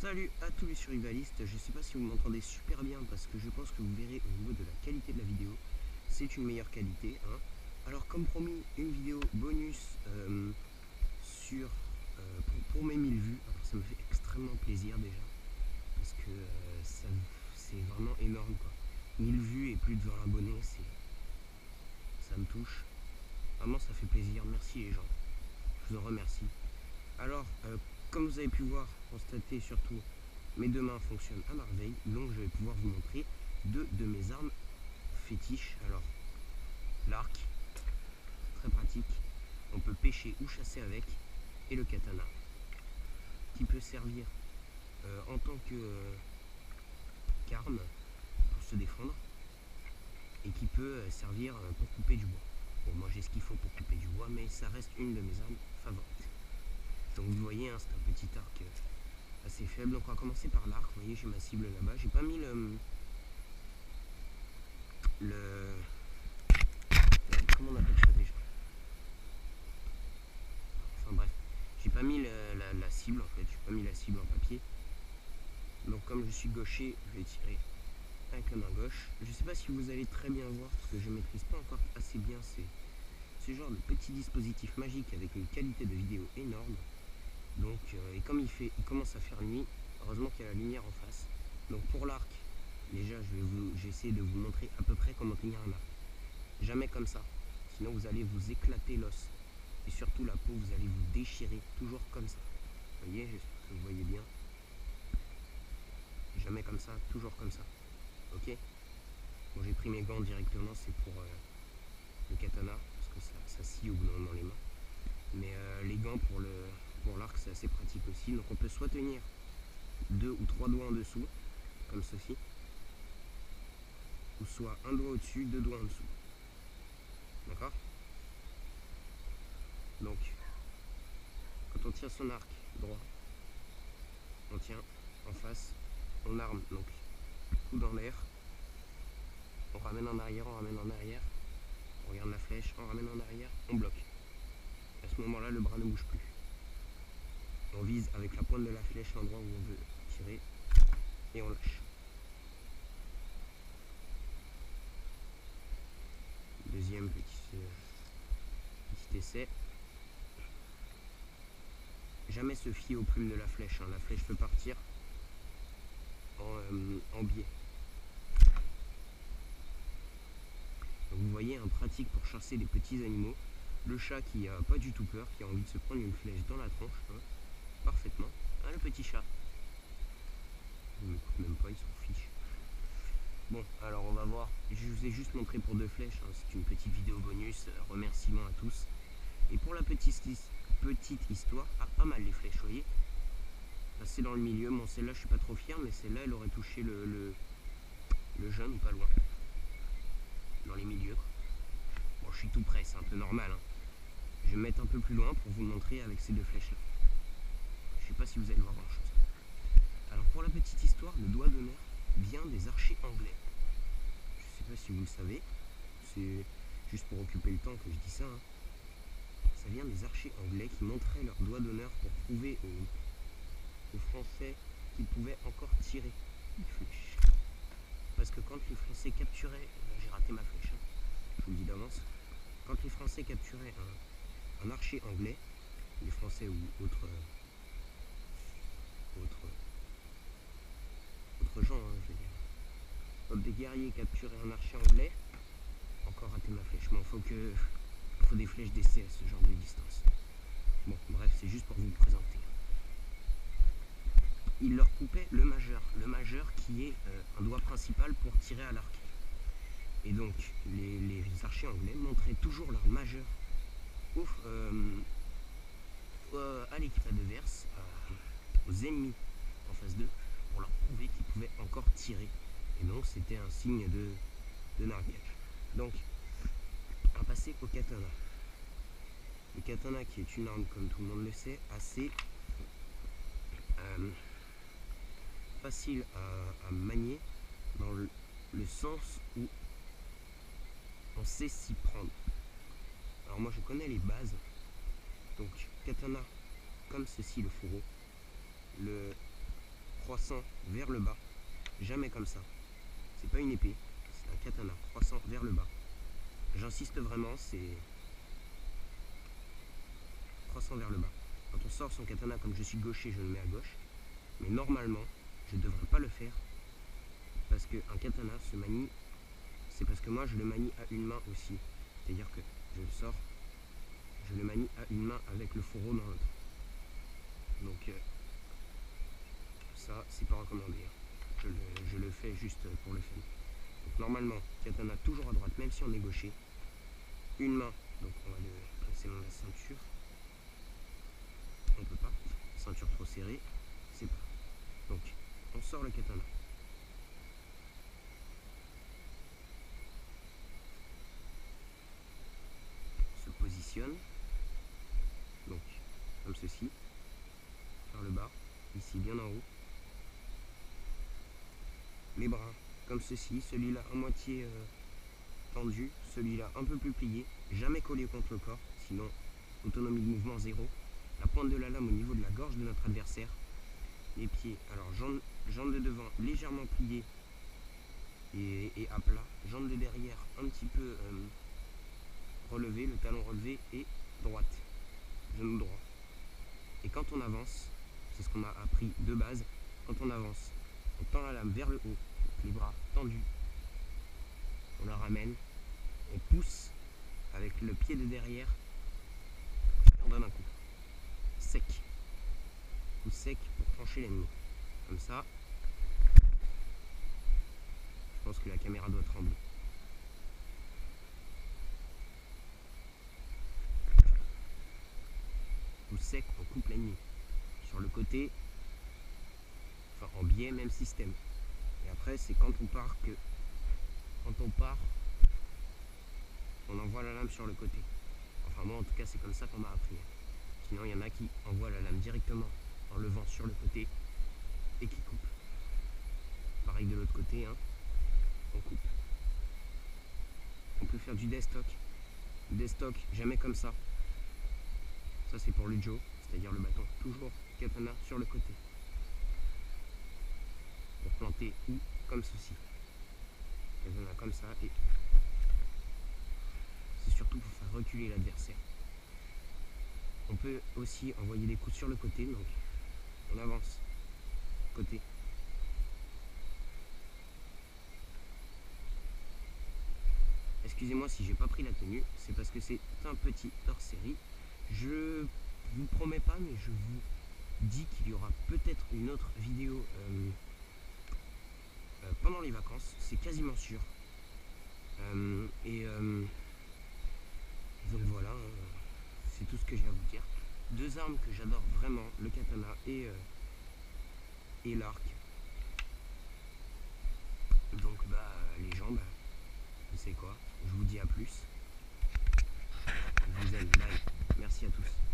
Salut à tous les survivalistes, je sais pas si vous m'entendez super bien parce que je pense que vous verrez au niveau de la qualité de la vidéo, c'est une meilleure qualité. Alors comme promis, une vidéo bonus sur pour mes 1000 vues. Alors ça me fait extrêmement plaisir déjà parce que c'est vraiment énorme quoi. 1000 vues et plus de 20 abonnés, ça me touche. Vraiment ça fait plaisir, merci les gens, je vous en remercie. Alors, comme vous avez pu voir, constater surtout, mes deux mains fonctionnent à merveille, donc je vais pouvoir vous montrer deux de mes armes fétiches. Alors, l'arc, très pratique, on peut pêcher ou chasser avec, et le katana, qui peut servir en tant qu'arme pour se défendre, et qui peut servir pour couper du bois. Bon, moi j'ai ce qu'il faut pour couper du bois, mais ça reste une de mes armes favorites. Donc vous voyez, c'est un petit arc assez faible. Donc on va commencer par l'arc. Vous voyez, j'ai ma cible là-bas. J'ai pas mis comment on appelle ça déjà? Enfin bref, j'ai pas mis la cible en fait. J'ai pas mis la cible en papier. Donc comme je suis gaucher, je vais tirer avec la main gauche. Je sais pas si vous allez très bien voir parce que je maîtrise pas encore assez bien ce genre de petit dispositif magique avec une qualité de vidéo énorme. Donc, et comme il commence à faire nuit, heureusement qu'il y a la lumière en face. Donc pour l'arc, déjà j'ai essayé de vous montrer à peu près comment tenir un arc. Jamais comme ça, sinon vous allez vous éclater l'os. Et surtout la peau, vous allez vous déchirer, toujours comme ça. Vous voyez, j'espère que vous voyez bien. Jamais comme ça, toujours comme ça. Ok? Bon, j'ai pris mes gants directement, c'est pour le katana, parce que ça scie au bout d'un moment dans les mains. Mais les gants pour l'arc, c'est assez pratique aussi. Donc on peut soit tenir 2 ou 3 doigts en dessous, comme ceci, ou soit un doigt au-dessus, 2 doigts en dessous. D'accord? Donc, quand on tient son arc droit, on tient en face, on arme, donc coup dans l'air, on ramène en arrière, on regarde la flèche, on ramène en arrière, on bloque. À ce moment-là, le bras ne bouge plus. On vise avec la pointe de la flèche l'endroit où on veut tirer et on lâche. Deuxième petit essai. Jamais se fier aux plumes de la flèche. La flèche peut partir en biais. Donc vous voyez, un pratique pour chasser des petits animaux. Le chat qui a pas du tout peur, qui a envie de se prendre une flèche dans la tronche, parfaitement. Le petit chat. Il m'écoute même pas, il s'en fiche. Bon, alors on va voir. Je vous ai juste montré pour 2 flèches. C'est une petite vidéo bonus. Remerciements à tous. Et pour la petite histoire, pas mal les flèches, vous voyez. Là, c'est dans le milieu. Bon, celle-là, je suis pas trop fier, mais celle-là, elle aurait touché le jeune ou pas loin. Dans les milieux. Bon, je suis tout près, c'est un peu normal. Je vais me mettre un peu plus loin pour vous montrer avec ces 2 flèches-là. Je sais pas si vous allez voir grand-chose. Alors, pour la petite histoire, le doigt d'honneur vient des archers anglais. Je sais pas si vous le savez. C'est juste pour occuper le temps que je dis ça. Ça vient des archers anglais qui montraient leur doigt d'honneur pour prouver aux Français qu'ils pouvaient encore tirer une flèche. Parce que quand les Français capturaient, j'ai raté ma flèche, je vous le dis d'avance, quand les Français capturaient un archer anglais, les Français ou autres gens, je veux dire, quand des guerriers capturaient un archer anglais, encore raté ma flèche, mais il faut des flèches d'essai à ce genre de distance. Bon, bref, c'est juste pour vous présenter. Il leur coupait le majeur qui est un doigt principal pour tirer à l'arc. Et donc les archers anglais montraient toujours leur majeur à l'équipe adverse, aux ennemis en face d'eux, pour leur prouver qu'ils pouvaient encore tirer. Et donc c'était un signe de narguage. Donc on va passer au katana. Le katana qui est une arme, comme tout le monde le sait, assez facile à manier dans le sens où on sait s'y prendre. Alors moi je connais les bases. Donc katana comme ceci, le fourreau, croissant vers le bas, jamais comme ça. C'est pas une épée, c'est un katana croissant vers le bas. J'insiste vraiment, c'est croissant vers le bas. Quand on sort son katana, comme je suis gaucher, je le mets à gauche. Mais normalement, je ne devrais pas le faire. Parce qu'un katana se manie, c'est parce que moi je le manie à une main aussi. C'est-à-dire que je le sors, je le manie à une main avec le fourreau dans l'autre. Donc ça, c'est pas recommandé. Je le fais juste pour le fun. Donc normalement, katana toujours à droite, même si on est gaucher. Une main, donc on va le placer dans la ceinture. On peut pas. Ceinture trop serrée, c'est pas. Donc, on sort le katana. On se positionne. Donc, comme ceci. Vers le bas. Ici, bien en haut. Les bras, comme ceci. Celui-là à moitié tendu. Celui-là un peu plus plié. Jamais collé contre le corps. Sinon, autonomie de mouvement zéro. La pointe de la lame au niveau de la gorge de notre adversaire. Les pieds, alors jambes de devant légèrement pliées et à plat. Jambes de derrière un petit peu relevées, le talon relevé et droite. Genou droit. Et quand on avance, c'est ce qu'on a appris de base, quand on avance, on tend la lame vers le haut, les bras tendus. On la ramène, on pousse avec le pied de derrière, on donne un coup. Sec. Coup sec pour trancher l'ennemi. Comme ça. Je pense que la caméra doit trembler. Coup sec, on coupe l'ennemi. Sur le côté, enfin en biais, même système. Et après, c'est quand on part que. Quand on part, on envoie la lame sur le côté. Enfin, moi en tout cas, c'est comme ça qu'on m'a appris. Sinon, il y en a qui envoient la lame directement en levant sur le côté et qui coupent. Pareil de l'autre côté, hein, on coupe. On peut faire du deathstock. Deathstock, jamais comme ça. Ça, c'est pour le Joe, c'est-à-dire le bâton. Toujours katana sur le côté. Pour planter ou comme ceci. Katana comme ça et c'est surtout pour faire reculer l'adversaire. On peut aussi envoyer des coups sur le côté, donc on avance. Côté. Excusez-moi si j'ai pas pris la tenue, c'est parce que c'est un petit hors-série. Je vous promets pas, mais je vous dis qu'il y aura peut-être une autre vidéo pendant les vacances, c'est quasiment sûr. Donc voilà, c'est tout ce que j'ai à vous dire. Deux armes que j'adore vraiment, le katana et l'arc. Donc les jambes, vous savez quoi, je vous dis à plus. Je vous aime, bye. Merci à tous.